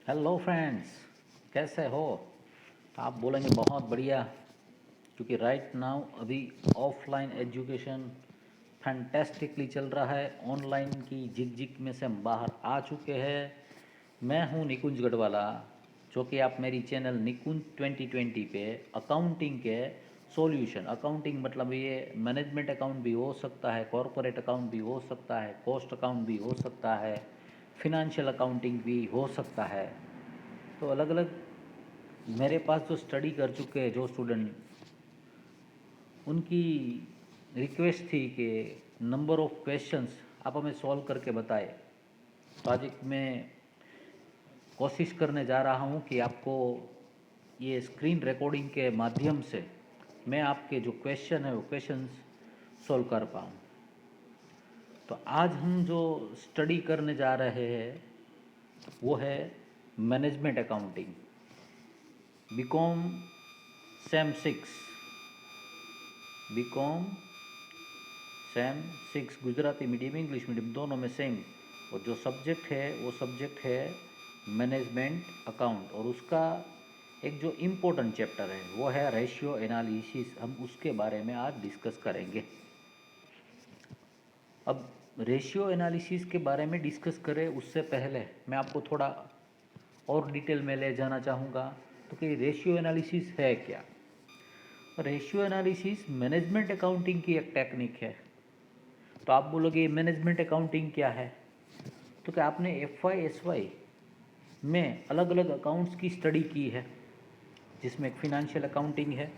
Hello friends, कैसे हो? तो आप बोलेंगे बहुत बढ़िया, क्योंकि राइट नाउ अभी ऑफलाइन एजुकेशन फैंटेस्टिकली चल रहा है। ऑनलाइन की झिकझिक में से हम बाहर आ चुके हैं। मैं हूं निकुंज गढ़वाला, जो कि आप मेरी चैनल निकुंज 2020 पे अकाउंटिंग के सॉल्यूशन, अकाउंटिंग मतलब ये मैनेजमेंट अकाउंट भी हो सकता है, कॉरपोरेट अकाउंट भी हो सकता है, कॉस्ट अकाउंट भी हो सकता है, फिनंशियल अकाउंटिंग भी हो सकता है। तो अलग अलग मेरे पास जो स्टडी कर चुके हैं जो स्टूडेंट, उनकी रिक्वेस्ट थी कि नंबर ऑफ़ क्वेश्चंस आप हमें सॉल्व करके बताए। तो आज एक मैं कोशिश करने जा रहा हूँ कि आपको ये स्क्रीन रिकॉर्डिंग के माध्यम से मैं आपके जो क्वेश्चन है वो क्वेश्चंस सॉल्व कर पाऊँ। तो आज हम जो स्टडी करने जा रहे हैं वो है management accounting, B Com sem 6, B Com sem 6, Gujarati medium English medium दोनों में सेम। और जो सब्जेक्ट है वो सब्जेक्ट है मैनेजमेंट अकाउंट, और उसका एक जो इम्पोर्टेंट चैप्टर है वो है रेशियो एनालिसिस। हम उसके बारे में आज डिस्कस करेंगे। अब रेशियो एनालिसिस के बारे में डिस्कस करें उससे पहले मैं आपको थोड़ा और डिटेल में ले जाना चाहूँगा। तो कि रेशियो एनालिसिस है क्या? रेशियो एनालिसिस मैनेजमेंट अकाउंटिंग की एक टेक्निक है। तो आप बोलोगे मैनेजमेंट अकाउंटिंग क्या है? तो क्या आपने एफ वाई एस वाई में अलग अलग अकाउंट्स की स्टडी की है, जिसमें फिनंशियल अकाउंटिंग है,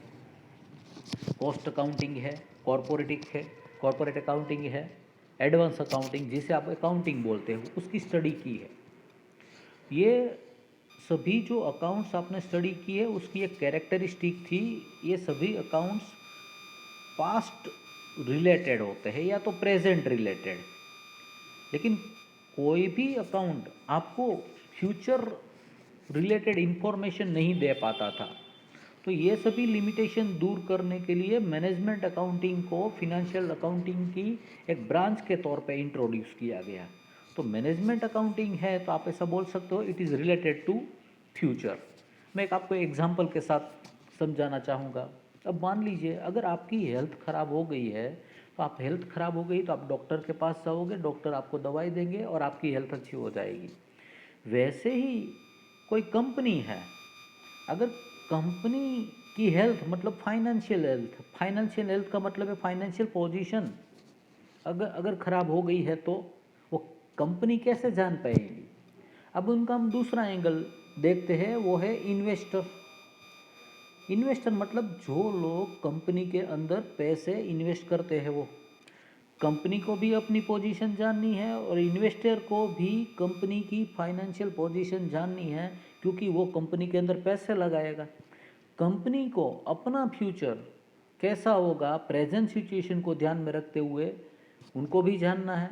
कॉस्ट अकाउंटिंग है, कॉरपोरेटिक है, कॉरपोरेट अकाउंटिंग है, एडवांस अकाउंटिंग जिसे आप अकाउंटिंग बोलते हो, उसकी स्टडी की है। ये सभी जो अकाउंट्स आपने स्टडी की है उसकी एक कैरेक्टरिस्टिक थी, ये सभी अकाउंट्स पास्ट रिलेटेड होते हैं या तो प्रेजेंट रिलेटेड। लेकिन कोई भी अकाउंट आपको फ्यूचर रिलेटेड इन्फॉर्मेशन नहीं दे पाता था। तो ये सभी लिमिटेशन दूर करने के लिए मैनेजमेंट अकाउंटिंग को फिनंशियल अकाउंटिंग की एक ब्रांच के तौर पे इंट्रोड्यूस किया गया। तो मैनेजमेंट अकाउंटिंग है तो आप ऐसा बोल सकते हो it is related to future. मैं एक आपको एग्जांपल के साथ समझाना चाहूँगा। अब मान लीजिए अगर आपकी हेल्थ ख़राब हो गई है, तो आप हेल्थ ख़राब हो गई तो आप डॉक्टर के पास जाओगे, डॉक्टर आपको दवाई देंगे और आपकी हेल्थ अच्छी हो जाएगी। वैसे ही कोई कंपनी है, अगर कंपनी की हेल्थ मतलब फाइनेंशियल हेल्थ, फाइनेंशियल हेल्थ का मतलब है फाइनेंशियल पोजीशन, अगर अगर ख़राब हो गई है तो वो कंपनी कैसे जान पाएगी? अब उनका हम दूसरा एंगल देखते हैं, वो है इन्वेस्टर। इन्वेस्टर मतलब जो लोग कंपनी के अंदर पैसे इन्वेस्ट करते हैं, वो कंपनी को भी अपनी पोजीशन जाननी है और इन्वेस्टर को भी कंपनी की फाइनेंशियल पोजीशन जाननी है, क्योंकि वो कंपनी के अंदर पैसे लगाएगा। कंपनी को अपना फ्यूचर कैसा होगा प्रेजेंट सिचुएशन को ध्यान में रखते हुए उनको भी जानना है।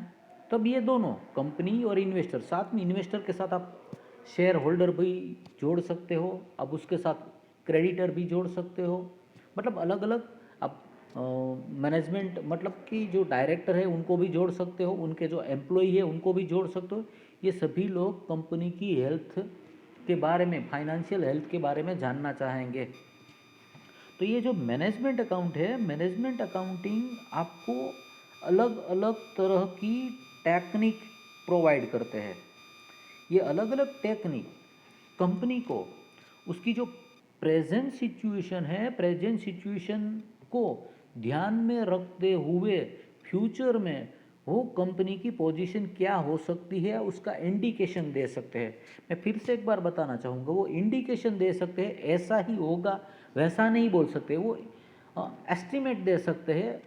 तब ये दोनों कंपनी और इन्वेस्टर साथ में, इन्वेस्टर के साथ आप शेयर होल्डर भी जोड़ सकते हो, अब उसके साथ क्रेडिटर भी जोड़ सकते हो। मतलब अलग अलग आप मैनेजमेंट मतलब कि जो डायरेक्टर है उनको भी जोड़ सकते हो, उनके जो एम्प्लॉई है उनको भी जोड़ सकते हो। ये सभी लोग कंपनी की हेल्थ के बारे में, फाइनेंशियल हेल्थ के बारे में जानना चाहेंगे। तो ये जो मैनेजमेंट अकाउंट है, मैनेजमेंट अकाउंटिंग आपको अलग अलग तरह की टेक्निक प्रोवाइड करते हैं। ये अलग अलग टेक्निक कंपनी को उसकी जो प्रेजेंट सिचुएशन है, प्रेजेंट सिचुएशन को ध्यान में रखते हुए फ्यूचर में वो कंपनी की पोजीशन क्या हो सकती है उसका इंडिकेशन दे सकते हैं। मैं फिर से एक बार बताना चाहूँगा, वो इंडिकेशन दे सकते हैं, ऐसा ही होगा वैसा नहीं बोल सकते, वो एस्टिमेट दे सकते हैं,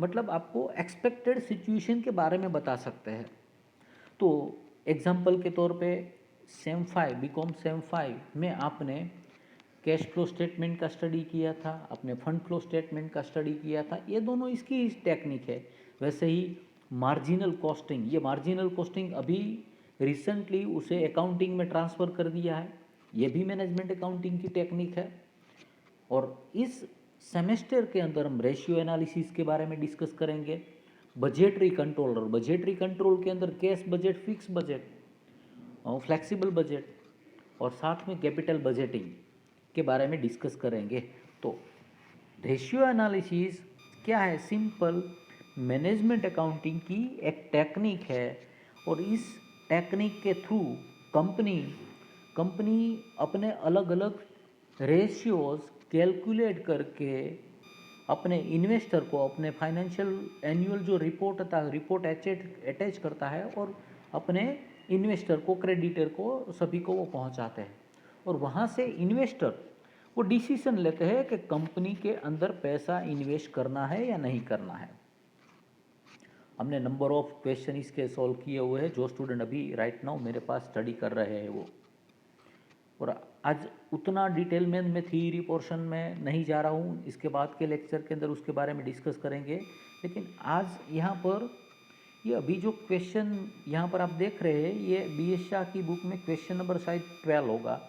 मतलब आपको एक्सपेक्टेड सिचुएशन के बारे में बता सकते हैं। तो एग्जाम्पल के तौर पे सेम 5, बीकॉम सेम 5 में आपने कैश फ्लो स्टेटमेंट का स्टडी किया था, आपने फंड फ्लो स्टेटमेंट का स्टडी किया था, ये दोनों इसकी टेक्निक है। वैसे ही मार्जिनल कॉस्टिंग, ये मार्जिनल कॉस्टिंग अभी रिसेंटली उसे अकाउंटिंग में ट्रांसफ़र कर दिया है, ये भी मैनेजमेंट अकाउंटिंग की टेक्निक है। और इस सेमेस्टर के अंदर हम रेशियो एनालिसिस के बारे में डिस्कस करेंगे। बजटरी कंट्रोल, और बजटरी कंट्रोल के अंदर कैश बजट, फिक्स बजट और फ्लेक्सिबल बजट, और साथ में कैपिटल बजटिंग के बारे में डिस्कस करेंगे। तो रेशियो एनालिसिस क्या है? सिंपल मैनेजमेंट अकाउंटिंग की एक टेक्निक है और इस टेक्निक के थ्रू कंपनी कंपनी अपने अलग अलग रेशियोज कैलकुलेट करके अपने इन्वेस्टर को अपने फाइनेंशियल एनुअल जो रिपोर्ट था रिपोर्ट अटैच करता है और अपने इन्वेस्टर को क्रेडिटर को सभी को वो पहुंचाते हैं और वहाँ से इन्वेस्टर वो डिसीजन लेते हैं कि कंपनी के अंदर पैसा इन्वेस्ट करना है या नहीं करना है। हमने नंबर ऑफ क्वेश्चन इसके सॉल्व किए हुए हैं, जो स्टूडेंट अभी राइट नाउ मेरे पास स्टडी कर रहे हैं वो। और आज उतना डिटेल में मैं थ्योरी पोर्शन में नहीं जा रहा हूँ, इसके बाद के लेक्चर के अंदर उसके बारे में डिस्कस करेंगे। लेकिन आज यहाँ पर ये अभी जो क्वेश्चन यहाँ पर आप देख रहे हैं ये बी एस शाह की बुक में क्वेश्चन नंबर शायद 12 होगा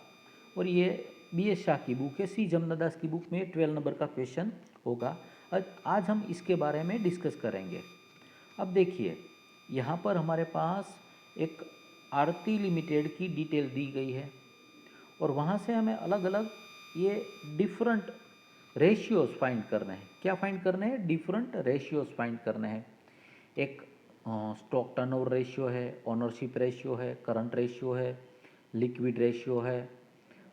और ये बी एस शाह की बुक है, सी जमनादास की बुक में 12 नंबर का क्वेश्चन होगा। आज हम इसके बारे में डिस्कस करेंगे। अब देखिए यहाँ पर हमारे पास एक आरती लिमिटेड की डिटेल दी गई है और वहाँ से हमें अलग अलग ये डिफरेंट रेशियोज फाइंड करने हैं। क्या फाइंड करने हैं? डिफरेंट रेशियोज फाइंड करने हैं। एक स्टॉक टर्नओवर रेशियो है, ओनरशिप रेशियो है, करंट रेशियो है, लिक्विड रेशियो है,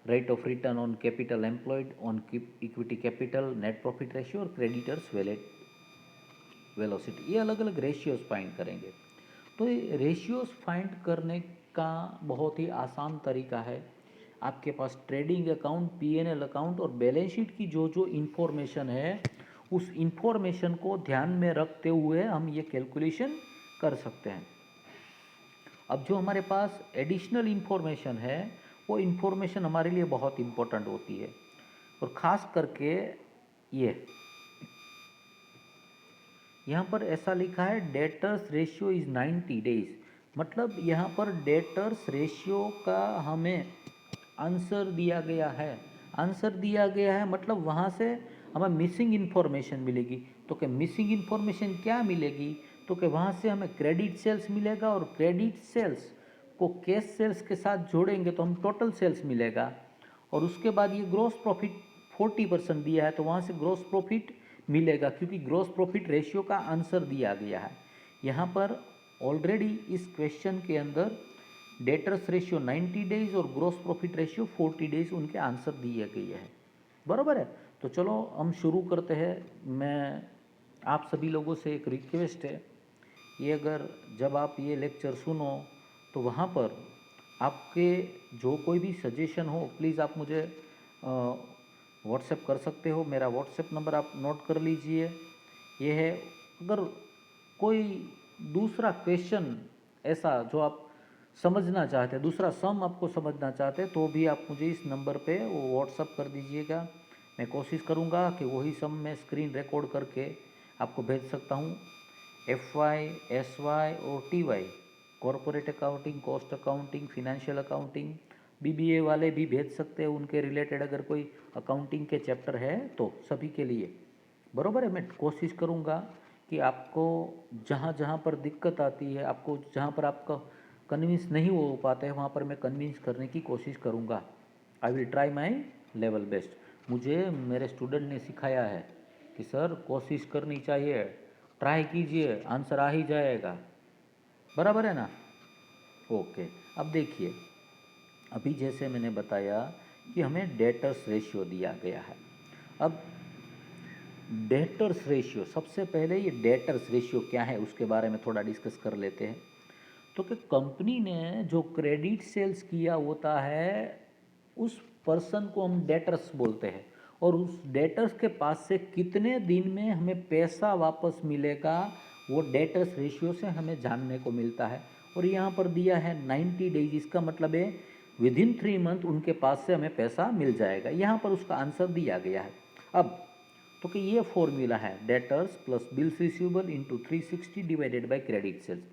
rate of return on capital employed on equity capital, net profit ratio और क्रेडिटर्स वेलोसिटी। ये अलग अलग रेशियोज फाइंड करेंगे। तो ये रेशियोज फाइंड करने का बहुत ही आसान तरीका है। आपके पास ट्रेडिंग अकाउंट, पीएनएल अकाउंट और बैलेंस शीट की जो जो इन्फॉर्मेशन है उस इन्फॉर्मेशन को ध्यान में रखते हुए हम ये कैलकुलेशन कर सकते हैं। अब जो हमारे पास एडिशनल इन्फॉर्मेशन है वो इन्फॉर्मेशन हमारे लिए बहुत इम्पोर्टेंट होती है और ख़ास करके ये यहाँ पर ऐसा लिखा है डेटर्स रेशियो इज़ 90 डेज। मतलब यहाँ पर डेटर्स रेशियो का हमें आंसर दिया गया है। आंसर दिया गया है मतलब वहाँ से हमें मिसिंग इन्फॉर्मेशन मिलेगी। तो क्या मिसिंग इन्फॉर्मेशन क्या मिलेगी? तो कि वहाँ से हमें क्रेडिट सेल्स मिलेगा और क्रेडिट सेल्स को कैश सेल्स के साथ जोड़ेंगे तो हम टोटल सेल्स मिलेगा। और उसके बाद ये ग्रॉस प्रॉफिट 40% दिया है तो वहाँ से ग्रॉस प्रॉफिट मिलेगा क्योंकि ग्रॉस प्रॉफिट रेशियो का आंसर दिया गया है। यहाँ पर ऑलरेडी इस क्वेश्चन के अंदर डेटर्स रेशियो 90 डेज और ग्रॉस प्रॉफिट रेशियो 40 डेज उनके आंसर दिए गए हैं। बराबर है। तो चलो हम शुरू करते हैं। मैं आप सभी लोगों से एक रिक्वेस्ट है, ये अगर जब आप ये लेक्चर सुनो तो वहाँ पर आपके जो कोई भी सजेशन हो प्लीज़ आप मुझे व्हाट्सएप कर सकते हो। मेरा व्हाट्सएप नंबर आप नोट कर लीजिए, ये है। अगर कोई दूसरा क्वेश्चन ऐसा जो आप समझना चाहते हैं, दूसरा सम आपको समझना चाहते हैं तो भी आप मुझे इस नंबर पे वो व्हाट्सअप कर दीजिएगा। मैं कोशिश करूँगा कि वही सम मैं स्क्रीन रिकॉर्ड करके आपको भेज सकता हूँ। FY, SY और TY, corporate accounting, cost accounting, financial accounting, BBA वाले भी भेज सकते हैं। उनके रिलेटेड अगर कोई अकाउंटिंग के चैप्टर है तो सभी के लिए बराबर है। मैं कोशिश करूँगा कि आपको जहाँ जहाँ पर दिक्कत आती है, आपको जहाँ पर आपका कन्विंस नहीं हो पाता है वहाँ पर मैं कन्विंस करने की कोशिश करूँगा। I will try my level best. मुझे मेरे स्टूडेंट ने सिखाया है कि सर कोशिश करनी चाहिए, ट्राई कीजिए, आंसर आ ही जाएगा। बराबर है ना? ओके। अब देखिए अभी जैसे मैंने बताया कि हमें डेटर्स रेशियो दिया गया है। अब डेटर्स रेशियो, सबसे पहले ये डेटर्स रेशियो क्या है उसके बारे में थोड़ा डिस्कस कर लेते हैं। तो कि कंपनी ने जो क्रेडिट सेल्स किया होता है उस पर्सन को हम डेटर्स बोलते हैं और उस डेटर्स के पास से कितने दिन में हमें पैसा वापस मिलेगा वो डेटर्स रेशियो से हमें जानने को मिलता है। और यहाँ पर दिया है 90 डेज, इसका मतलब है विदिन 3 मंथ उनके पास से हमें पैसा मिल जाएगा। यहाँ पर उसका आंसर दिया गया है। अब तो कि ये फॉर्मूला है debtors plus bills receivable into 360 divided by credit sales.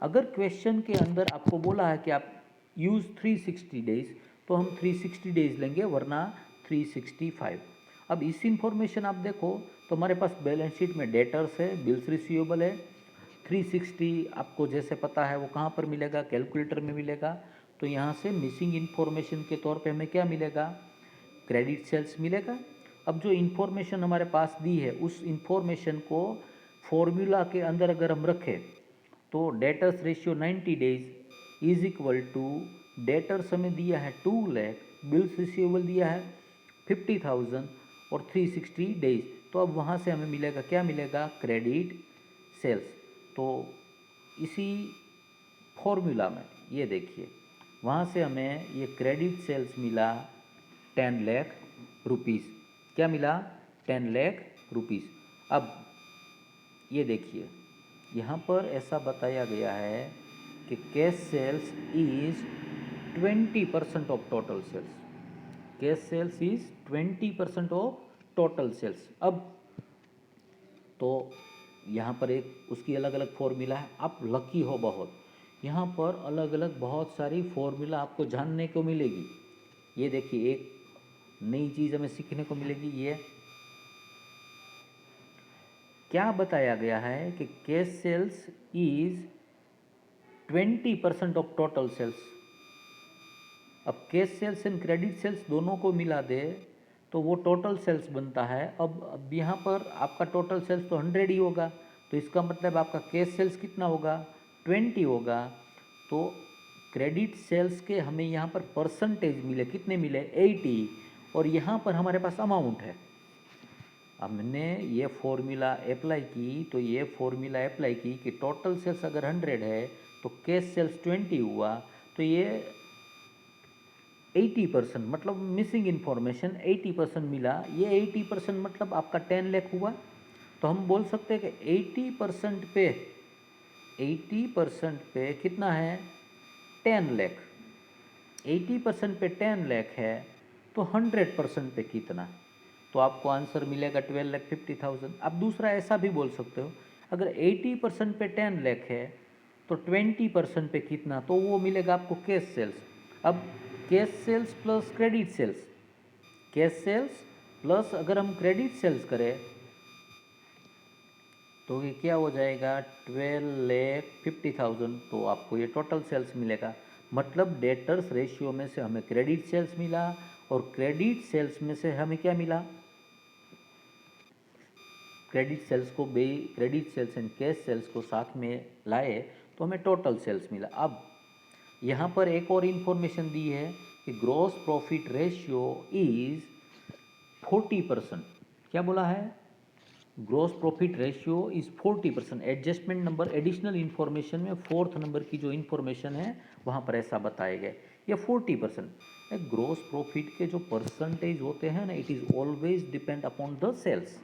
अगर क्वेश्चन के अंदर आपको बोला है कि आप यूज़ 360 डेज तो हम 360 डेज लेंगे वरना 365। अब इस इंफॉर्मेशन आप देखो तो हमारे पास बैलेंस शीट में डेटर्स है, बिल्स रिसीवेबल है। 360 आपको जैसे पता है वो कहाँ पर मिलेगा, कैलकुलेटर में मिलेगा। तो यहाँ से मिसिंग इन्फॉर्मेशन के तौर पे हमें क्या मिलेगा, क्रेडिट सेल्स मिलेगा। अब जो इन्फॉर्मेशन हमारे पास दी है उस इन्फॉर्मेशन को फॉर्मूला के अंदर अगर हम रखें तो debtors ratio 90 days is equal to, debtors हमें दिया है 2 लाख, बिल्स रिसीवेबल दिया है 50,000 और 360 डेज। तो अब वहाँ से हमें मिलेगा, क्या मिलेगा, क्रेडिट सेल्स। तो इसी फॉर्मूला में ये देखिए, वहाँ से हमें ये क्रेडिट सेल्स मिला 10 लाख रुपीज़। क्या मिला, 10 लाख रुपीज़। अब ये देखिए, यहाँ पर ऐसा बताया गया है कि cash sales is 20% of total sales. Cash sales is 20% of total sales. अब तो यहाँ पर एक उसकी अलग अलग फॉर्मूला है। आप लकी हो बहुत, यहाँ पर अलग अलग बहुत सारी फॉर्मूला आपको जानने को मिलेगी। ये देखिए, एक नई चीज़ हमें सीखने को मिलेगी। ये क्या बताया गया है कि cash sales is 20% of total sales. अब cash sales and credit sales दोनों को मिला दे तो वो टोटल सेल्स बनता है। अब यहाँ पर आपका टोटल सेल्स तो 100 ही होगा, तो इसका मतलब आपका कैश सेल्स कितना होगा, 20 होगा। तो क्रेडिट सेल्स के हमें यहाँ पर परसेंटेज मिले, कितने मिले, 80। और यहाँ पर हमारे पास अमाउंट है। हमने ये फॉर्मूला अप्लाई की, तो ये फॉर्मूला अप्लाई की कि टोटल सेल्स अगर 100 है तो कैश सेल्स 20 हुआ, तो ये 80%, मतलब मिसिंग इन्फॉर्मेशन 80% मिला। ये 80% मतलब आपका 10 लाख हुआ। तो हम बोल सकते हैं कि 80% पे 80% पे कितना है, 10 लाख। 80% पे 10 लाख है तो 100% पे कितना, तो आपको आंसर मिलेगा 12,50,000। आप दूसरा ऐसा भी बोल सकते हो, अगर 80% पे 10 लाख है तो 20% पे कितना, तो वो मिलेगा आपको कैश सेल्स। अब cash sales plus credit sales, cash sales plus अगर हम क्रेडिट सेल्स करें तो ये क्या हो जाएगा, 12,50,000। तो आपको ये टोटल सेल्स मिलेगा। मतलब डेटर्स रेशियो में से हमें क्रेडिट सेल्स मिला और क्रेडिट सेल्स में से हमें क्या मिला, क्रेडिट सेल्स को credit sales and cash sales को साथ में लाए तो हमें टोटल सेल्स मिला। अब यहाँ पर एक और इन्फॉर्मेशन दी है कि ग्रॉस प्रॉफिट रेशियो इज 40%। क्या बोला है, gross profit ratio is 40%। Adjustment number additional information में 4th नंबर की जो इन्फॉर्मेशन है वहाँ पर ऐसा बताया गया, ये 40%। ग्रॉस प्रॉफिट के जो परसेंटेज होते हैं ना, it is always depend upon the sales.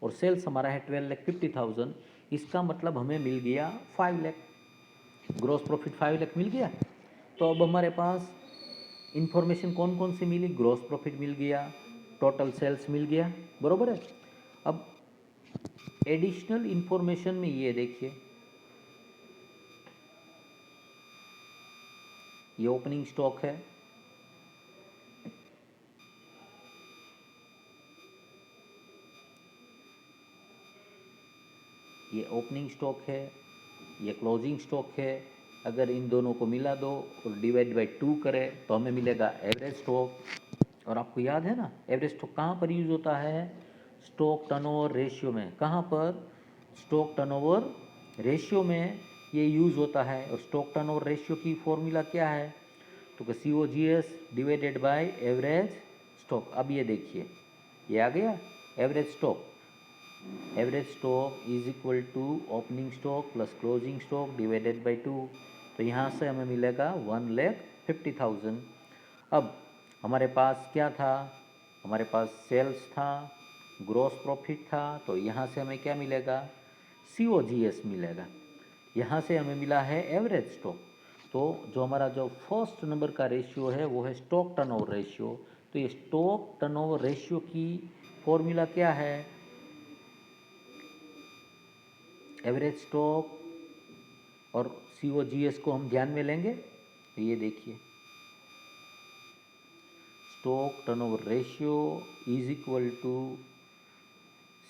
और सेल्स हमारा है 12,50,000, इसका मतलब हमें मिल गया 5 लाख। ग्रॉस प्रॉफिट 5 लाख मिल गया। तो अब हमारे पास इन्फॉर्मेशन कौन कौन सी मिली, ग्रॉस प्रॉफिट मिल गया, टोटल सेल्स मिल गया, बरोबर है। अब एडिशनल इन्फॉर्मेशन में ये देखिए, ये ओपनिंग स्टॉक है, ये ओपनिंग स्टॉक है, ये क्लोजिंग स्टॉक है। अगर इन दोनों को मिला दो और डिवाइड बाई 2 करें तो हमें मिलेगा एवरेज स्टॉक। और आपको याद है ना, एवरेज स्टॉक कहाँ पर यूज़ होता है, स्टॉक टर्नओवर रेशियो में। कहाँ पर, स्टॉक टर्नओवर रेशियो में ये यूज़ होता है। और स्टॉक टर्नओवर रेशियो की फॉर्मूला क्या है, तो COGS divided by average stock. अब ये देखिए, ये आ गया average stock. Average stock is equal to opening stock plus closing stock divided by 2। तो यहाँ से हमें मिलेगा 1,50,000। अब हमारे पास क्या था, हमारे पास सेल्स था, ग्रॉस प्रॉफिट था, तो यहाँ से हमें क्या मिलेगा, COGS मिलेगा। यहाँ से हमें मिला है एवरेज स्टॉक। तो जो हमारा जो फर्स्ट नंबर का रेशियो है वो है स्टॉक टर्नओवर रेशियो। तो ये स्टॉक टर्नओवर रेशियो की फॉर्मूला क्या है, एवरेज स्टॉक और COGS को हम ध्यान में लेंगे तो ये देखिए, stock turnover ratio is equal to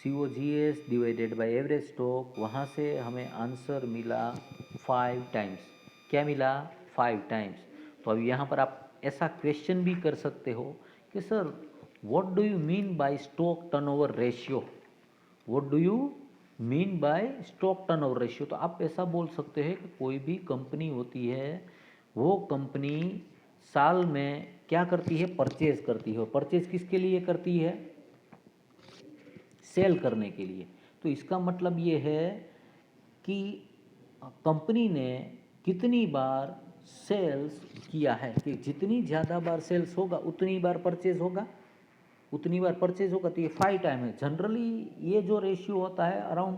COGS divided by average stock. वहाँ से हमें आंसर मिला 5 टाइम्स। क्या मिला, 5 टाइम्स। तो अब यहाँ पर आप ऐसा क्वेश्चन भी कर सकते हो कि sir what do you mean by stock turnover ratio, what do you mean by stock turnover ratio. तो आप ऐसा बोल सकते हैं कि कोई भी कंपनी होती है, वो कंपनी साल में क्या करती है, परचेज करती है। परचेज किसके लिए करती है, सेल करने के लिए। तो इसका मतलब ये है कि कंपनी ने कितनी बार सेल्स किया है, कि जितनी ज़्यादा बार सेल्स होगा उतनी बार परचेज होगा, उतनी बार परचेज होगा। तो ये 5 टाइम है। जनरली ये जो रेशियो होता है अराउंड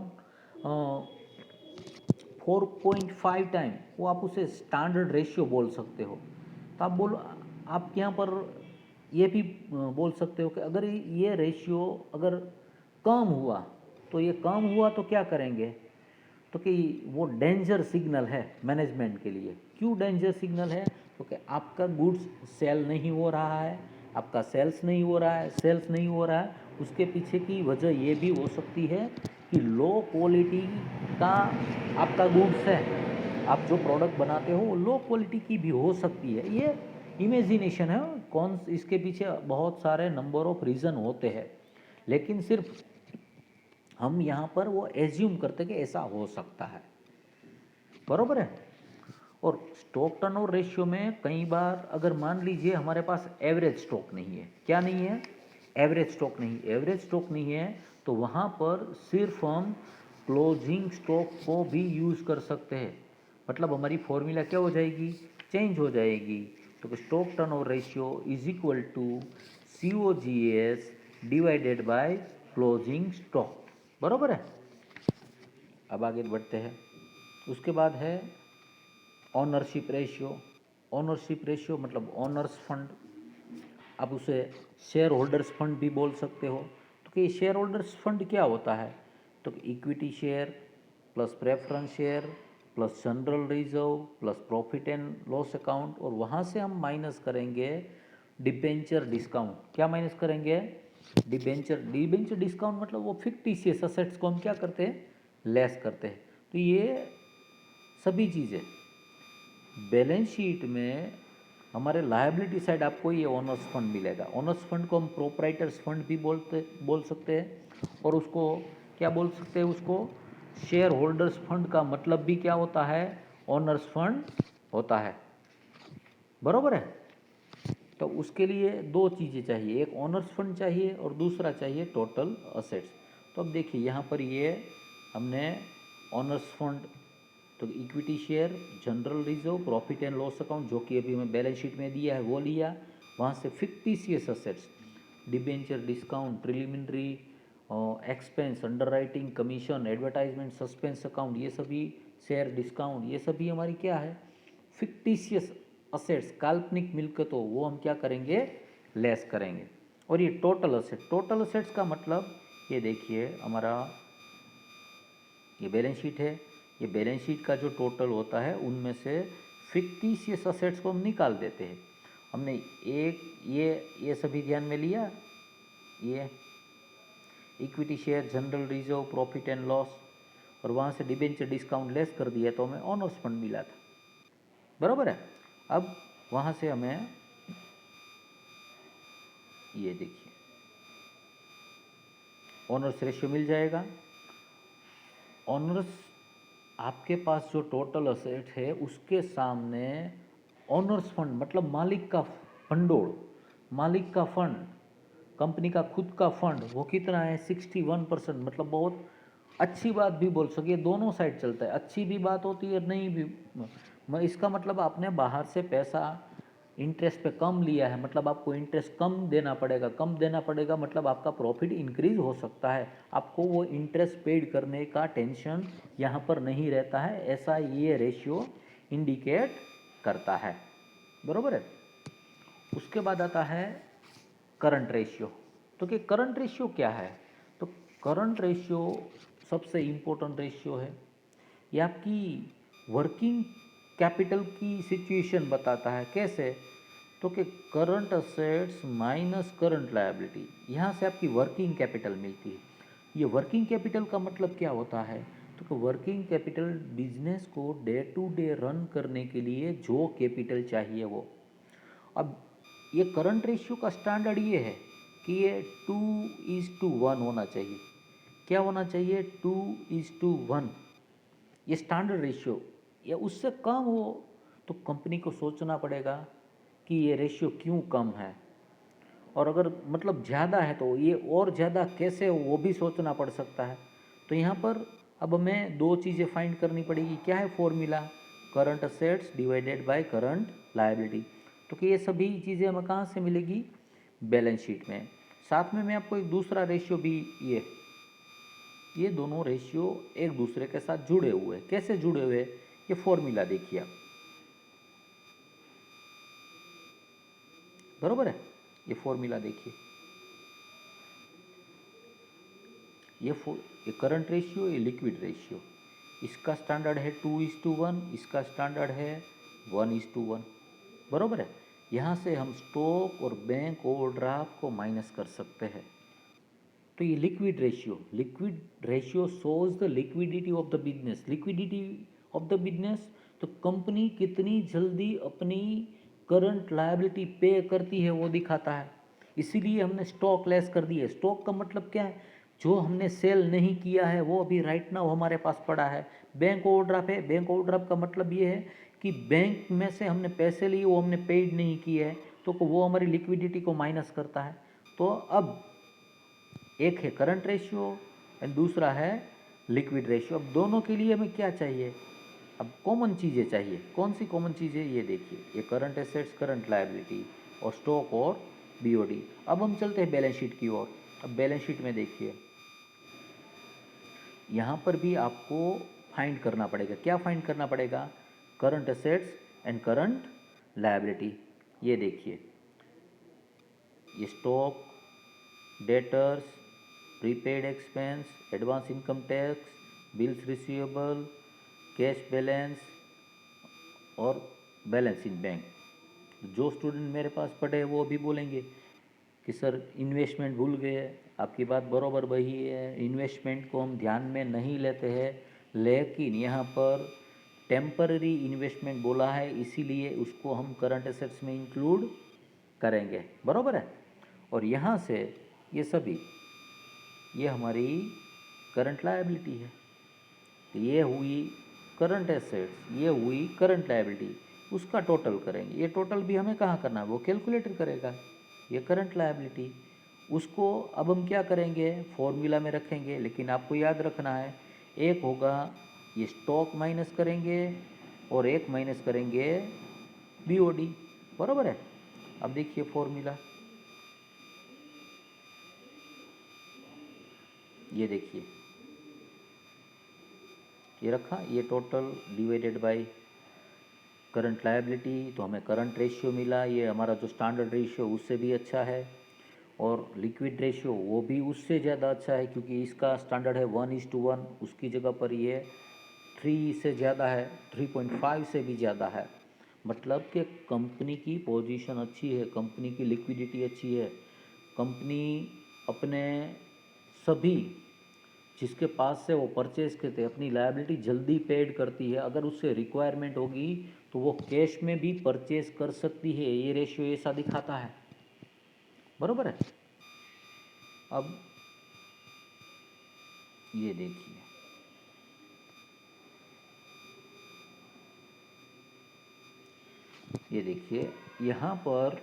4.5 टाइम, वो आप उसे स्टैंडर्ड रेशियो बोल सकते हो। तो आप यहाँ पर ये भी बोल सकते हो कि अगर ये रेशियो अगर कम हुआ, तो ये कम हुआ तो क्या करेंगे, तो कि वो डेंजर सिग्नल है मैनेजमेंट के लिए। क्यों डेंजर सिग्नल है, क्योंकि आपका गुड्स सेल नहीं हो रहा है, आपका सेल्स नहीं हो रहा है, सेल्स नहीं हो रहा है। उसके पीछे की वजह ये भी हो सकती है कि लो क्वालिटी का आपका गुड्स है, आप जो प्रोडक्ट बनाते हो वो लो क्वालिटी की भी हो सकती है। ये इमेजिनेशन है, कौन इसके पीछे बहुत सारे नंबर ऑफ रीज़न होते हैं, लेकिन सिर्फ हम यहाँ पर वो एज्यूम करते कि ऐसा हो सकता है, बरोबर है। और स्टॉक टर्नओवर रेशियो में कई बार अगर मान लीजिए हमारे पास एवरेज स्टॉक नहीं है, क्या नहीं है, एवरेज स्टॉक नहीं, एवरेज स्टॉक नहीं है, तो वहाँ पर सिर्फ हम क्लोजिंग स्टॉक को भी यूज़ कर सकते हैं। मतलब हमारी फॉर्मूला क्या हो जाएगी, चेंज हो जाएगी। तो stock turnover ratio is equal to COGS divided by closing stock, बराबर है। अब आगे बढ़ते हैं। उसके बाद है ओनरशिप रेशियो। ओनरशिप रेशियो मतलब ओनर्स फंड, आप उसे शेयर होल्डर्स फंड भी बोल सकते हो। तो कि शेयर होल्डर्स फंड क्या होता है, तो equity share plus preference share plus general reserve plus profit and loss account, और वहाँ से हम माइनस करेंगे डिबेंचर डिस्काउंट। क्या माइनस करेंगे, डिबेंचर। डिबेंचर डिस्काउंट मतलब वो फिक्टिशियस असेट्स को हम क्या करते हैं, लेस करते हैं। तो ये सभी चीज़ें बैलेंस शीट में हमारे लायबिलिटी साइड आपको ये ओनर्स फंड मिलेगा। ओनर्स फंड को हम प्रोप्राइटर्स फंड भी बोल सकते हैं, और उसको क्या बोल सकते हैं, उसको शेयर होल्डर्स फंड का मतलब भी क्या होता है, ओनर्स फंड होता है, बरोबर है। तो उसके लिए दो चीज़ें चाहिए, एक ओनर्स फंड चाहिए और दूसरा चाहिए टोटल असेट्स। तो अब देखिए यहाँ पर ये हमने ओनर्स फंड, तो equity share, general reserve, profit and loss account जो कि अभी मैं बैलेंस शीट में दिया है वो लिया। वहाँ से fictitious assets, debenture discount, preliminary expense, underwriting commission, advertisement, suspense account, ये सभी शेयर डिस्काउंट, ये सभी हमारी क्या है, फिक्टिशियस असेट्स, काल्पनिक मिल्कतों, वो हम क्या करेंगे, लेस करेंगे। और ये टोटल असेट, टोटल असेट्स का मतलब ये देखिए हमारा ये बैलेंस शीट है, ये बैलेंस शीट का जो टोटल होता है उनमें से फिक्टिशियस असेट्स को हम निकाल देते हैं। हमने एक ये सभी ध्यान में लिया, ये equity share, general reserve, profit and loss, और वहाँ से डिबेंचर डिस्काउंट लेस कर दिया तो हमें ऑनर्स फंड मिला था, बराबर है। अब वहाँ से हमें ये देखिए ऑनर्स रेशियो मिल जाएगा। ऑनर्स आपके पास जो टोटल असेट है उसके सामने ऑनर्स फंड मतलब मालिक का भंडोल, मालिक का फंड, कंपनी का खुद का फंड, वो कितना है, 61%। मतलब बहुत अच्छी बात भी बोल सके, दोनों साइड चलता है, अच्छी भी बात होती है नहीं भी। इसका मतलब आपने बाहर से पैसा इंटरेस्ट पे कम लिया है, मतलब आपको इंटरेस्ट कम देना पड़ेगा। कम देना पड़ेगा मतलब आपका प्रॉफिट इंक्रीज हो सकता है, आपको वो इंटरेस्ट पेड करने का टेंशन यहाँ पर नहीं रहता है, ऐसा ये रेशियो इंडिकेट करता है, बरोबर है। उसके बाद आता है करंट रेशियो। तो कि करंट रेशियो क्या है, तो करंट रेशियो सबसे इम्पोर्टेंट रेशियो है। ये आपकी वर्किंग कैपिटल की सिचुएशन बताता है। कैसे, तो कि current assets minus current liability, यहाँ से आपकी वर्किंग कैपिटल मिलती है। ये वर्किंग कैपिटल का मतलब क्या होता है, तो कि वर्किंग कैपिटल बिजनेस को डे टू डे रन करने के लिए जो कैपिटल चाहिए वो, अब ये करंट रेशियो का स्टैंडर्ड ये है कि ये 2:1 होना चाहिए। क्या होना चाहिए? 2:1। ये स्टैंडर्ड रेशियो, या उससे कम हो तो कंपनी को सोचना पड़ेगा कि ये रेशियो क्यों कम है, और अगर मतलब ज़्यादा है तो ये और ज़्यादा कैसे हो वो भी सोचना पड़ सकता है। तो यहाँ पर अब हमें दो चीज़ें फाइंड करनी पड़ेगी। क्या है formula? Current assets divided by current liability. तो कि ये सभी चीज़ें हमें कहाँ से मिलेगी? बैलेंस शीट में। साथ में मैं आपको एक दूसरा रेशियो भी, ये दोनों रेशियो एक दूसरे के साथ जुड़े हुए हैं। कैसे जुड़े हुए? ये फॉर्मूला देखिए आप, बरोबर है? ये फॉर्मूला देखिए, ये करंट रेशियो, ये लिक्विड रेशियो। इसका स्टैंडर्ड है 2:1, इसका स्टैंडर्ड है 1:1, बरोबर है? यहाँ से हम स्टॉक और बैंक ओवरड्राफ्ट को माइनस कर सकते हैं। तो ये liquid ratio shows the liquidity of the business. Liquidity of the business, तो कंपनी कितनी जल्दी अपनी करंट लायबिलिटी पे करती है वो दिखाता है। इसीलिए हमने स्टॉक लेस कर दी है। स्टॉक का मतलब क्या है? जो हमने सेल नहीं किया है वो अभी राइट नाउ हमारे पास पड़ा है। बैंक ओवरड्राफ्ट है, बैंक ओवरड्राफ्ट का मतलब ये है कि बैंक में से हमने पैसे लिए, वो हमने पेड नहीं किए है, तो वो हमारी लिक्विडिटी को माइनस करता है। तो अब एक है करंट रेशियो एंड दूसरा है लिक्विड रेशियो। अब दोनों के लिए हमें क्या चाहिए? अब कॉमन चीज़ें चाहिए। कौन सी कॉमन चीज़ें? ये देखिए, ये करंट एसेट्स, करंट लायबिलिटी, और स्टॉक और बीओडी। अब हम चलते हैं बैलेंस शीट की ओर। अब बैलेंस शीट में देखिए, यहाँ पर भी आपको फाइंड करना पड़ेगा। क्या फाइंड करना पड़ेगा? Current assets and current liability. ये देखिए, ये stock, debtors, prepaid expense, advance income tax, bills receivable, cash balance और बैलेंस इन बैंक। जो स्टूडेंट मेरे पास पढ़े वो भी बोलेंगे कि सर इन्वेस्टमेंट भूल गए। आपकी बात बरोबर वही है, इन्वेस्टमेंट को हम ध्यान में नहीं लेते हैं, लेकिन यहाँ पर टेम्पररी इन्वेस्टमेंट बोला है, इसीलिए उसको हम करंट एसेट्स में इंक्लूड करेंगे, बरोबर है? और यहाँ से ये सभी, ये हमारी करंट लायबिलिटी है। तो ये हुई करंट एसेट्स, ये हुई करंट लायबिलिटी, उसका टोटल करेंगे। ये टोटल भी हमें कहाँ करना है? वो कैलकुलेटर करेगा। ये करंट लायबिलिटी, उसको अब हम क्या करेंगे? फॉर्मूला में रखेंगे। लेकिन आपको याद रखना है, एक होगा ये स्टॉक माइनस करेंगे और एक माइनस करेंगे बीओडी, बराबर है? अब देखिए फॉर्मूला, ये देखिए, ये रखा, ये total divided by current liability, तो हमें करंट रेशियो मिला। ये हमारा जो स्टैंडर्ड रेशियो उससे भी अच्छा है, और लिक्विड रेशियो वो भी उससे ज़्यादा अच्छा है, क्योंकि इसका स्टैंडर्ड है 1:1, उसकी जगह पर ये 3 से ज़्यादा है, 3.5 से भी ज़्यादा है। मतलब कि कंपनी की पोजीशन अच्छी है, कंपनी की लिक्विडिटी अच्छी है, कंपनी अपने सभी जिसके पास से वो परचेज करते अपनी लायबिलिटी जल्दी पेड करती है। अगर उससे रिक्वायरमेंट होगी तो वो कैश में भी परचेज कर सकती है। ये रेशियो ऐसा दिखाता है, बरोबर है? अब ये देखिए, ये देखिए यहाँ पर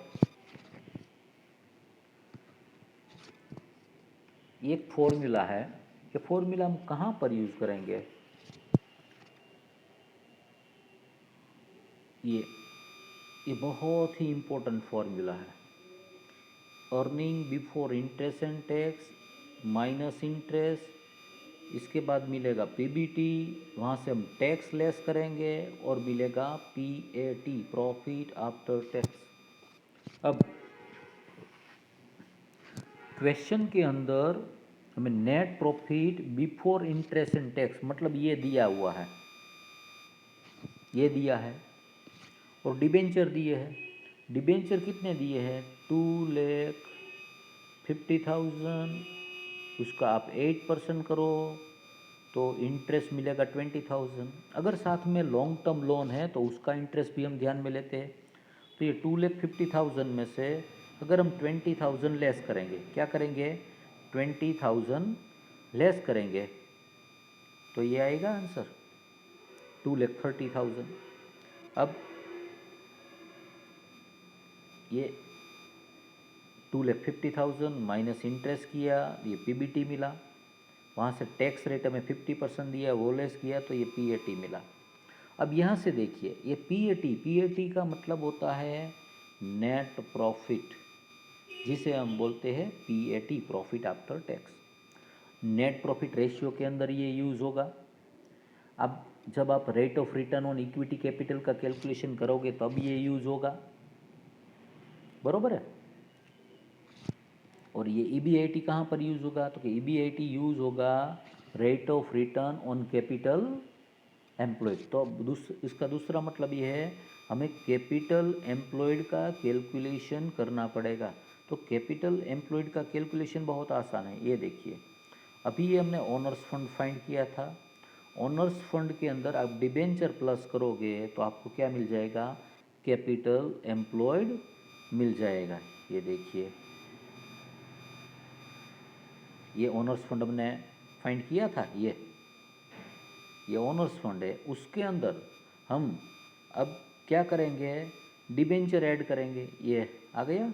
एक फॉर्मूला है। ये फॉर्मूला हम कहाँ पर यूज़ करेंगे? ये बहुत ही इम्पोर्टेंट फॉर्मूला है। Earning before interest and tax minus interest, इसके बाद मिलेगा पीबीटी, वहाँ से हम टैक्स लेस करेंगे और मिलेगा पीएटी, प्रॉफिट आफ्टर टैक्स। अब क्वेश्चन के अंदर हमें net profit before interest and tax मतलब ये दिया हुआ है, ये दिया है, और डिबेंचर दिए हैं। डिबेंचर कितने दिए हैं? 2,50,000, उसका आप 8% करो तो इंटरेस्ट मिलेगा 20,000। अगर साथ में लॉन्ग टर्म लोन है तो उसका इंटरेस्ट भी हम ध्यान में लेते हैं। तो ये 2,50,000 में से अगर हम 20,000 लेस करेंगे, क्या करेंगे, 20,000 लेस करेंगे तो ये आएगा आंसर 2,30,000। अब ये 2,50,000 माइनस इंटरेस्ट किया, ये पीबीटी मिला, वहाँ से टैक्स रेट हमें 50% दिया, वो लेस किया तो ये पीएटी मिला। अब यहाँ से देखिए ये पीएटी का मतलब होता है नेट प्रॉफिट, जिसे हम बोलते हैं PAT, profit after tax. Net profit ratio के अंदर ये यूज़ होगा। अब जब आप rate of return on equity capital का कैलकुलेशन करोगे तब ये यूज़ होगा, बरोबर है। और ये ईबीआईटी कहाँ पर यूज़ होगा, तो ईबीआईटी यूज़ होगा rate of return on capital employed. तो अब इसका दूसरा मतलब ये है हमें कैपिटल एम्प्लॉयड का कैलकुलेशन करना पड़ेगा। तो कैपिटल एम्प्लॉयड का कैलकुलेशन बहुत आसान है। ये देखिए अभी ये हमने ओनर्स फंड फाइंड किया था। ओनर्स फंड के अंदर आप डिबेंचर प्लस करोगे तो आपको क्या मिल जाएगा, कैपिटल एम्प्लॉयड मिल जाएगा। ये देखिए ये ओनर्स फंड हमने फाइंड किया था, ये ओनर्स फंड है। उसके अंदर हम अब क्या करेंगे, डिबेंचर ऐड करेंगे, ये आ गया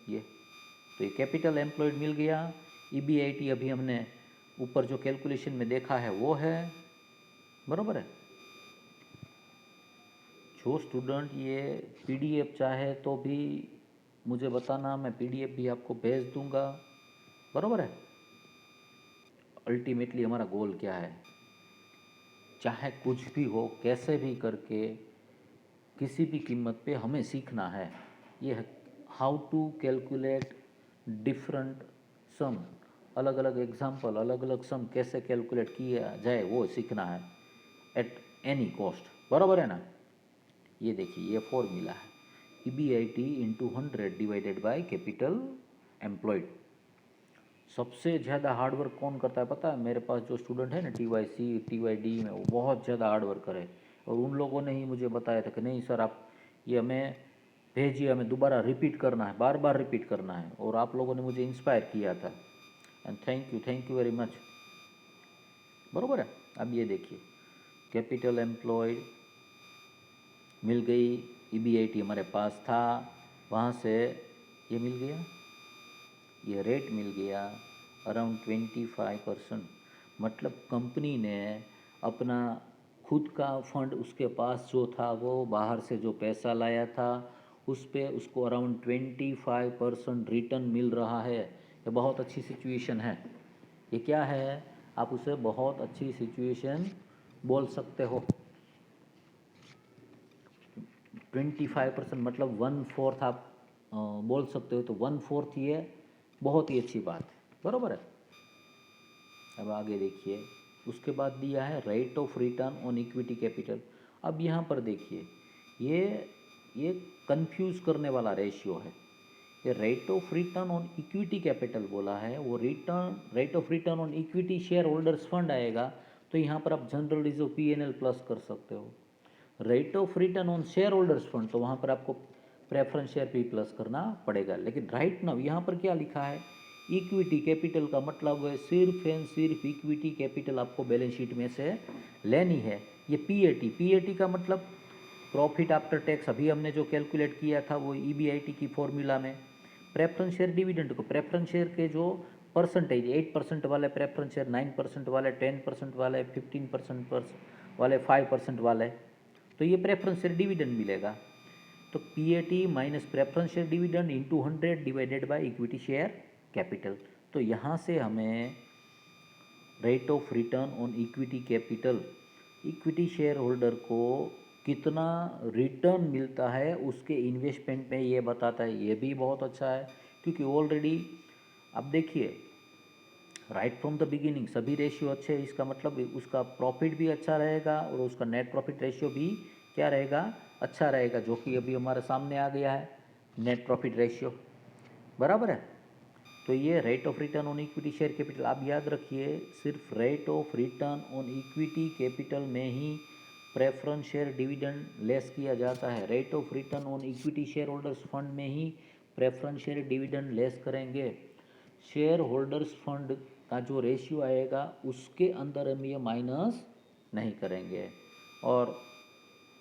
ये, तो ये कैपिटल एम्प्लॉयड मिल गया। ईबीआईटी अभी हमने ऊपर जो कैलकुलेशन में देखा है वो है, बराबर है। जो स्टूडेंट ये पीडीएफ चाहे तो भी मुझे बताना, मैं पीडीएफ भी आपको भेज दूंगा, बराबर है। अल्टीमेटली हमारा गोल क्या है, चाहे कुछ भी हो, कैसे भी करके, किसी भी कीमत पे हमें सीखना है। ये how to calculate different sum, अलग अलग एग्जाम्पल, अलग अलग सम कैसे कैलकुलेट किया जाए वो सीखना है एट एनी कॉस्ट, बराबर है ना। ये देखिए ये फॉर्मूला है EBIT into 100 divided by capital employed. सबसे ज़्यादा हार्डवर्क कौन करता है पता है, मेरे पास जो स्टूडेंट है ना टीवाईसी टीवाईडी में, वो बहुत ज़्यादा हार्डवर्क करे। और उन लोगों ने ही मुझे बताया था कि नहीं सर आप ये हमें भेजिए, हमें दोबारा रिपीट करना है, बार बार रिपीट करना है। और आप लोगों ने मुझे इंस्पायर किया था, and thank you very much, बराबर है। अब ये देखिए कैपिटल एम्प्लॉयड मिल गई, ईबीआईटी हमारे पास था, वहाँ से ये मिल गया, ये रेट मिल गया अराउंड 25%। मतलब कंपनी ने अपना खुद का फंड उसके पास जो था, वो बाहर से जो पैसा लाया था उस पे उसको अराउंड 25% रिटर्न मिल रहा है। ये बहुत अच्छी सिचुएशन है। ये क्या है, आप उसे बहुत अच्छी सिचुएशन बोल सकते हो। 25% मतलब 1/4 आप बोल सकते हो, तो 1/4 ये बहुत ही अच्छी बात है, बराबर है। अब आगे देखिए उसके बाद दिया है rate of return on equity capital. अब यहाँ पर देखिए ये कंफ्यूज करने वाला रेशियो है। ये rate of return on equity capital बोला है, वो rate of return on equity share holders fund आएगा, तो यहाँ पर आप जनरल रिजर्व पीएनएल प्लस कर सकते हो। Rate of return on share holders fund, तो वहाँ पर आपको प्रेफरेंस शेयर पी प्लस करना पड़ेगा। लेकिन राइट नाउ यहाँ पर क्या लिखा है, इक्विटी कैपिटल का मतलब है सिर्फ एंड सिर्फ इक्विटी कैपिटल आपको बैलेंस शीट में से लेनी है। ये पीएटी का मतलब प्रॉफिट आफ्टर टैक्स, अभी हमने जो कैलकुलेट किया था वो ईबीआईटी की फॉर्मूला में। प्रेफरेंस शेयर डिविडेंड को, प्रेफरेंस शेयर के जो परसेंटेज, 8% वाले प्रेफरेंस शेयर, 9% वाले, 10% वाले, 15% वाले, 5% वाले, तो ये प्रेफरेंस शेयर डिविडेंड मिलेगा। तो PAT minus preference share dividend into 100 divided by equity share capital. तो यहाँ से हमें rate of return on equity capital, equity share holder को कितना रिटर्न मिलता है उसके इन्वेस्टमेंट में, ये बताता है। ये भी बहुत अच्छा है क्योंकि ऑलरेडी अब देखिए राइट फ्रॉम द बिगिनिंग सभी रेशियो अच्छे हैं, इसका मतलब उसका प्रॉफिट भी अच्छा रहेगा और उसका नेट प्रॉफिट रेशियो भी क्या रहेगा, अच्छा रहेगा, जो कि अभी हमारे सामने आ गया है नेट प्रॉफिट रेशियो, बराबर है। तो ये rate of return on equity share capital, आप याद रखिए सिर्फ rate of return on equity capital में ही प्रेफरेंस शेयर डिविडेंड लेस किया जाता है, rate of return on equity share holders fund में ही प्रेफरेंस शेयर डिविडेंड लेस करेंगे। शेयर होल्डर्स फंड का जो रेशियो आएगा उसके अंदर हम ये माइनस नहीं करेंगे। और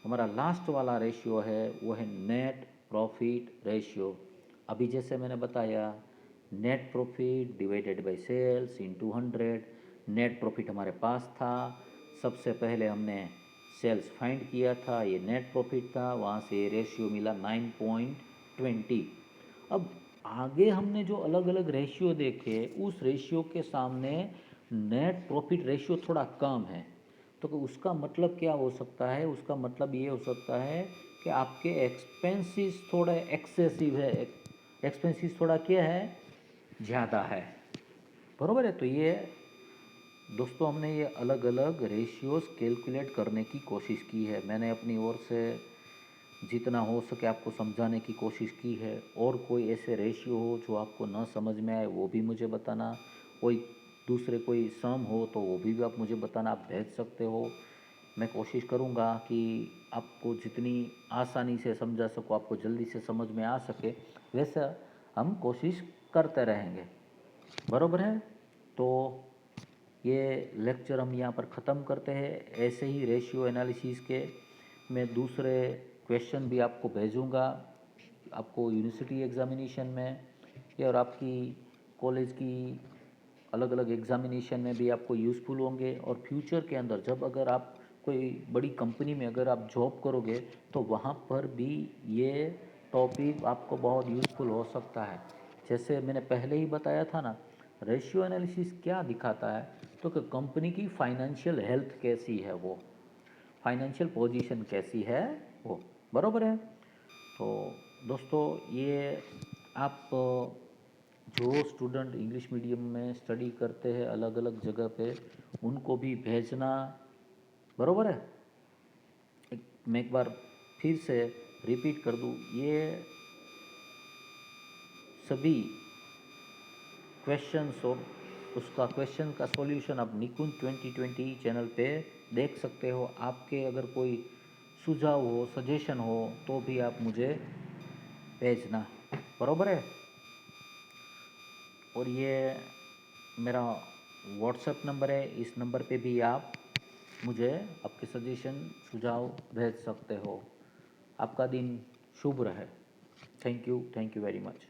हमारा लास्ट वाला रेशियो है वो है नेट प्रॉफिट रेशियो। अभी जैसे मैंने बताया, net profit divided by sales into 100। Net profit हमारे पास था, सबसे पहले हमने सेल्स फाइंड किया था, ये नेट प्रॉफिट था, वहाँ से रेशियो मिला 9.20। अब आगे हमने जो अलग अलग रेशियो देखे उस रेशियो के सामने नेट प्रॉफिट रेशियो थोड़ा कम है, तो उसका मतलब क्या हो सकता है? उसका मतलब ये हो सकता है कि आपके एक्सपेंसेस थोड़ा एक्सेसिव है, एक्सपेंसेस थोड़ा क्या है, ज़्यादा है, बराबर है। तो ये दोस्तों हमने ये अलग अलग रेशियोज़ कैलकुलेट करने की कोशिश की है। मैंने अपनी ओर से जितना हो सके आपको समझाने की कोशिश की है। और कोई ऐसे रेशियो हो जो आपको न समझ में आए वो भी मुझे बताना, कोई दूसरे कोई सम हो तो वो भी आप मुझे बताना, आप भेज सकते हो। मैं कोशिश करूँगा कि आपको जितनी आसानी से समझा सकूँ, आपको जल्दी से समझ में आ सके, वैसा हम कोशिश करते रहेंगे, बराबर है। तो ये लेक्चर हम यहाँ पर ख़त्म करते हैं। ऐसे ही रेशियो एनालिसिस के मैं दूसरे क्वेश्चन भी आपको भेजूँगा, आपको यूनिवर्सिटी एग्ज़ामिनेशन में या और आपकी कॉलेज की अलग अलग एग्ज़ामिनेशन में भी आपको यूज़फुल होंगे। और फ्यूचर के अंदर जब अगर आप कोई बड़ी कंपनी में अगर आप जॉब करोगे तो वहाँ पर भी ये टॉपिक आपको बहुत यूज़फुल हो सकता है। जैसे मैंने पहले ही बताया था ना, रेशियो एनालिसिस क्या दिखाता है, तो कि कंपनी की फाइनेंशियल हेल्थ कैसी है, वो फाइनेंशियल पोजीशन कैसी है वो, बराबर है। तो दोस्तों ये आप जो स्टूडेंट इंग्लिश मीडियम में स्टडी करते हैं अलग अलग जगह पे, उनको भी भेजना, बराबर है। मैं एक बार फिर से रिपीट कर दूँ, ये सभी क्वेश्चंस और उसका क्वेश्चन का सॉल्यूशन आप निकुंज 2020 चैनल पे देख सकते हो। आपके अगर कोई सुझाव हो, सजेशन हो तो भी आप मुझे भेजना, बराबर है। और ये मेरा व्हाट्सएप नंबर है, इस नंबर पे भी आप मुझे आपके सजेशन सुझाव भेज सकते हो। आपका दिन शुभ रहे। Thank you very much.